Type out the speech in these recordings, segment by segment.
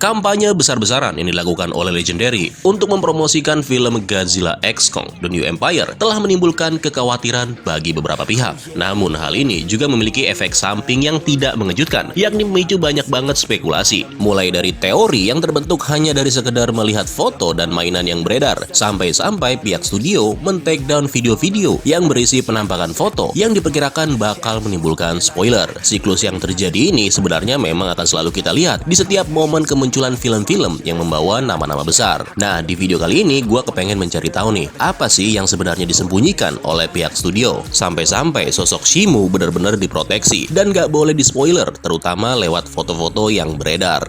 Kampanye besar-besaran yang dilakukan oleh Legendary untuk mempromosikan film Godzilla x Kong: The New Empire telah menimbulkan kekhawatiran bagi beberapa pihak. Namun hal ini juga memiliki efek samping yang tidak mengejutkan, yakni memicu banyak banget spekulasi. Mulai dari teori yang terbentuk hanya dari sekedar melihat foto dan mainan yang beredar, sampai-sampai pihak studio men-take down video-video yang berisi penampakan foto yang diperkirakan bakal menimbulkan spoiler. Siklus yang terjadi ini sebenarnya memang akan selalu kita lihat di setiap momen kemunculan film-film yang membawa nama-nama besar. Nah, di video kali ini gue kepengen mencari tahu nih, apa sih yang sebenarnya disembunyikan oleh pihak studio sampai-sampai sosok Shimu benar-benar diproteksi dan gak boleh di-spoiler, terutama lewat foto-foto yang beredar.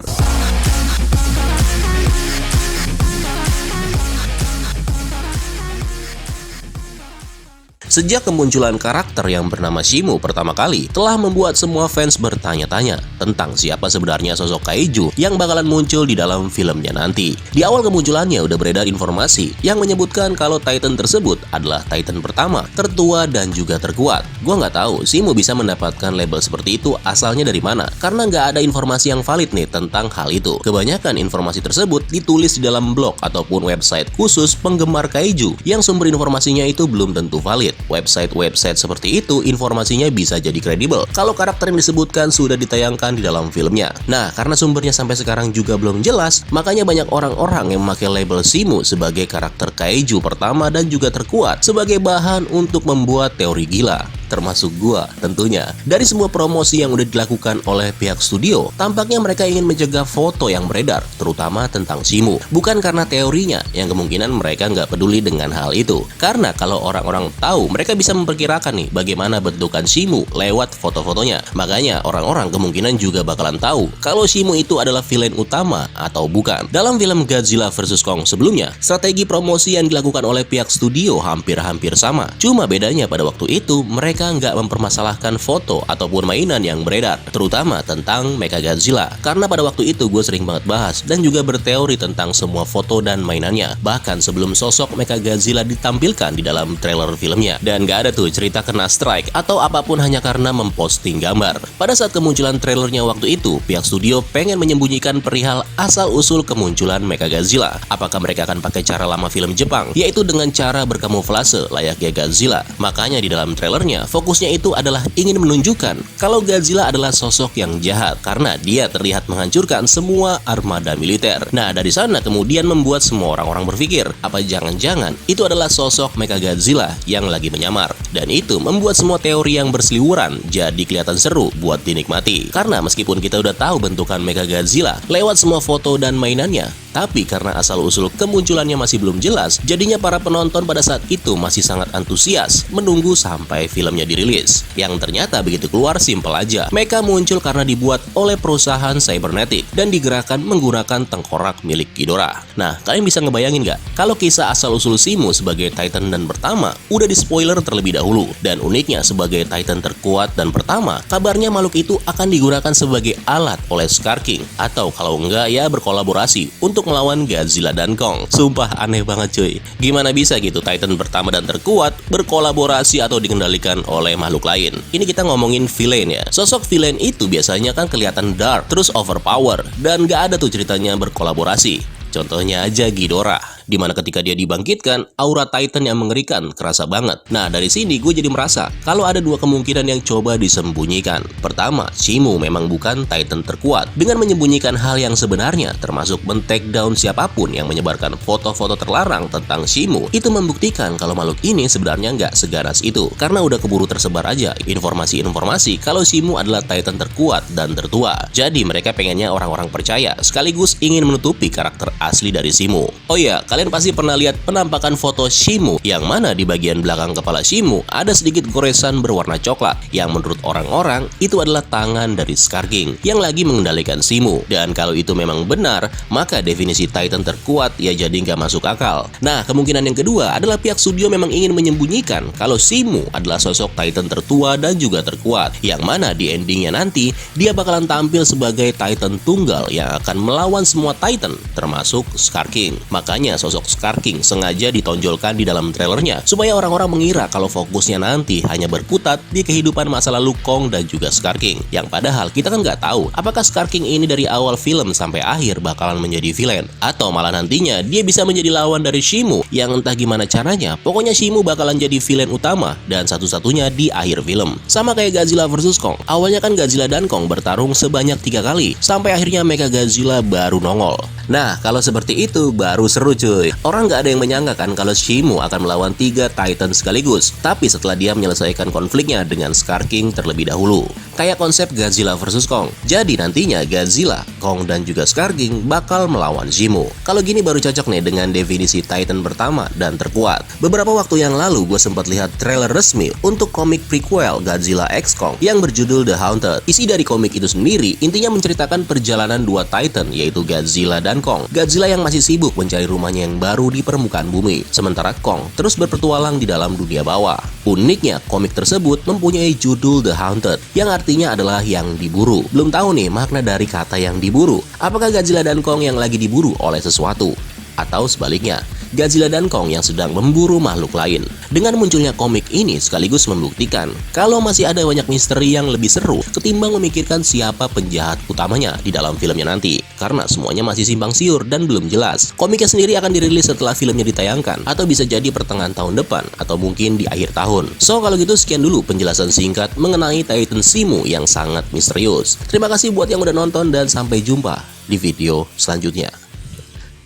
Sejak kemunculan karakter yang bernama Shimu pertama kali, telah membuat semua fans bertanya-tanya tentang siapa sebenarnya sosok kaiju yang bakalan muncul di dalam filmnya nanti. Di awal kemunculannya udah beredar informasi yang menyebutkan kalau Titan tersebut adalah Titan pertama, tertua dan juga terkuat. Gua nggak tahu Shimu bisa mendapatkan label seperti itu asalnya dari mana, karena nggak ada informasi yang valid nih tentang hal itu. Kebanyakan informasi tersebut ditulis di dalam blog ataupun website khusus penggemar kaiju yang sumber informasinya itu belum tentu valid. Website-website seperti itu informasinya bisa jadi kredibel kalau karakter yang disebutkan sudah ditayangkan di dalam filmnya. Nah, karena sumbernya sampai sekarang juga belum jelas, makanya banyak orang-orang yang memakai label Shimu sebagai karakter kaiju pertama dan juga terkuat sebagai bahan untuk membuat teori gila. Termasuk gua tentunya. Dari semua promosi yang udah dilakukan oleh pihak studio, tampaknya mereka ingin mencegah foto yang beredar, terutama tentang Shimu. Bukan karena teorinya, yang kemungkinan mereka nggak peduli dengan hal itu. Karena kalau orang-orang tahu, mereka bisa memperkirakan nih bagaimana bentukan Shimu lewat foto-fotonya. Makanya orang-orang kemungkinan juga bakalan tahu kalau Shimu itu adalah villain utama atau bukan. Dalam film Godzilla vs Kong sebelumnya, strategi promosi yang dilakukan oleh pihak studio hampir-hampir sama. Cuma bedanya pada waktu itu mereka nggak mempermasalahkan foto ataupun mainan yang beredar, terutama tentang Mechagodzilla. Karena pada waktu itu gue sering banget bahas dan juga berteori tentang semua foto dan mainannya, bahkan sebelum sosok Mechagodzilla ditampilkan di dalam trailer filmnya. Dan nggak ada tuh cerita kena strike atau apapun hanya karena memposting gambar. Pada saat kemunculan trailernya waktu itu, pihak studio pengen menyembunyikan perihal asal-usul kemunculan Mechagodzilla. Apakah mereka akan pakai cara lama film Jepang, yaitu dengan cara berkamuflase layaknya Godzilla? Makanya di dalam trailernya fokusnya itu adalah ingin menunjukkan kalau Godzilla adalah sosok yang jahat karena dia terlihat menghancurkan semua armada militer. Nah, dari sana kemudian membuat semua orang-orang berpikir, apa jangan-jangan itu adalah sosok Mechagodzilla yang lagi menyamar. Dan itu membuat semua teori yang berseliweran jadi kelihatan seru buat dinikmati. Karena meskipun kita udah tahu bentukan Mechagodzilla lewat semua foto dan mainannya, tapi karena asal-usul kemunculannya masih belum jelas, jadinya para penonton pada saat itu masih sangat antusias menunggu sampai filmnya dirilis. Yang ternyata begitu keluar simpel aja. Mecha muncul karena dibuat oleh perusahaan Cybernetic dan digerakkan menggunakan tengkorak milik Ghidorah. Nah, kalian bisa ngebayangin nggak? Kalau kisah asal-usul Shimu sebagai Titan dan pertama udah di spoiler terlebih dahulu. Dan uniknya sebagai Titan terkuat dan pertama, kabarnya makhluk itu akan digunakan sebagai alat oleh Scar King, atau kalau enggak ya berkolaborasi untuk melawan Godzilla dan Kong. Sumpah aneh banget cuy. Gimana bisa gitu Titan pertama dan terkuat berkolaborasi atau dikendalikan oleh makhluk lain? Ini kita ngomongin villain ya. Sosok villain itu biasanya kan kelihatan dark, terus overpower, dan gak ada tuh ceritanya berkolaborasi. Contohnya aja Ghidorah, dimana ketika dia dibangkitkan, aura Titan yang mengerikan kerasa banget. Nah, dari sini gue jadi merasa kalau ada dua kemungkinan yang coba disembunyikan. Pertama, Shimu memang bukan Titan terkuat dengan menyembunyikan hal yang sebenarnya, termasuk men-take down siapapun yang menyebarkan foto-foto terlarang tentang Shimu. Itu membuktikan kalau makhluk ini sebenarnya nggak seganas itu, karena udah keburu tersebar aja informasi-informasi kalau Shimu adalah Titan terkuat dan tertua. Jadi mereka pengennya orang-orang percaya, sekaligus ingin menutupi karakter asli dari Shimu. Oh iya, kalian pasti pernah lihat penampakan foto Shimu yang mana di bagian belakang kepala Shimu ada sedikit goresan berwarna coklat yang menurut orang-orang itu adalah tangan dari Scar King yang lagi mengendalikan Shimu. Dan kalau itu memang benar, maka definisi Titan terkuat ya jadi nggak masuk akal. Nah, kemungkinan yang kedua adalah pihak studio memang ingin menyembunyikan kalau Shimu adalah sosok Titan tertua dan juga terkuat, yang mana di endingnya nanti dia bakalan tampil sebagai Titan tunggal yang akan melawan semua Titan termasuk Scar King. Makanya sosok sosok Scar King sengaja ditonjolkan di dalam trailernya supaya orang-orang mengira kalau fokusnya nanti hanya berkutat di kehidupan masa lalu Kong dan juga Scar King. Yang padahal kita kan nggak tahu apakah Scar King ini dari awal film sampai akhir bakalan menjadi villain, atau malah nantinya dia bisa menjadi lawan dari Shimu yang entah gimana caranya, pokoknya Shimu bakalan jadi villain utama dan satu-satunya di akhir film. Sama kayak Godzilla vs Kong, awalnya kan Godzilla dan Kong bertarung sebanyak 3 kali sampai akhirnya Mecha Godzilla baru nongol. Nah, kalau seperti itu baru seru cuy. Orang nggak ada yang menyangka kan kalau Shimu akan melawan 3 Titan sekaligus, tapi setelah dia menyelesaikan konfliknya dengan Scar King terlebih dahulu. Kayak konsep Godzilla vs Kong. Jadi nantinya Godzilla, Kong, dan juga Scar King bakal melawan Shimu. Kalau gini baru cocok nih dengan definisi Titan pertama dan terkuat. Beberapa waktu yang lalu gue sempat lihat trailer resmi untuk komik prequel Godzilla x Kong yang berjudul The Haunted. Isi dari komik itu sendiri intinya menceritakan perjalanan 2 Titan, yaitu Godzilla dan Kong. Godzilla yang masih sibuk mencari rumahnya yang baru di permukaan bumi, sementara Kong terus berpetualang di dalam dunia bawah. Uniknya, komik tersebut mempunyai judul The Haunted, yang artinya adalah yang diburu. Belum tahu nih makna dari kata yang diburu. Apakah Godzilla dan Kong yang lagi diburu oleh sesuatu? Atau sebaliknya, Godzilla dan Kong yang sedang memburu makhluk lain. Dengan munculnya komik ini sekaligus membuktikan kalau masih ada banyak misteri yang lebih seru ketimbang memikirkan siapa penjahat utamanya di dalam filmnya nanti. Karena semuanya masih simpang siur dan belum jelas. Komiknya sendiri akan dirilis setelah filmnya ditayangkan, atau bisa jadi pertengahan tahun depan, atau mungkin di akhir tahun. So, kalau gitu sekian dulu penjelasan singkat mengenai Titan Shimu yang sangat misterius. Terima kasih buat yang udah nonton dan sampai jumpa di video selanjutnya.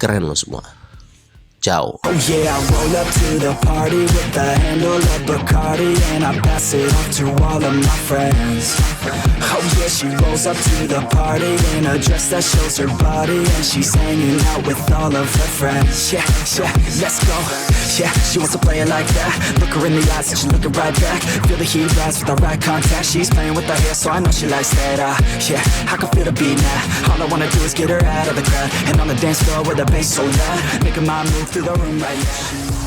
Keren lo semua. Ciao. Oh yeah, I roll up to the party with the handle of Bacardi, and I pass it off to all of my friends. Oh yeah, she rolls up to the party in a dress that shows her body, and she's hanging out with all of her friends. Yeah, yeah, let's go. Yeah, she wants to play it like that. Look her in the eyes and she's looking right back. Feel the heat rise with the right contact. She's playing with her hair, so I know she likes that. Yeah, I can feel the beat now. All I wanna do is get her out of the crowd, and on the dance floor with the bass so loud, making my move through the room right now.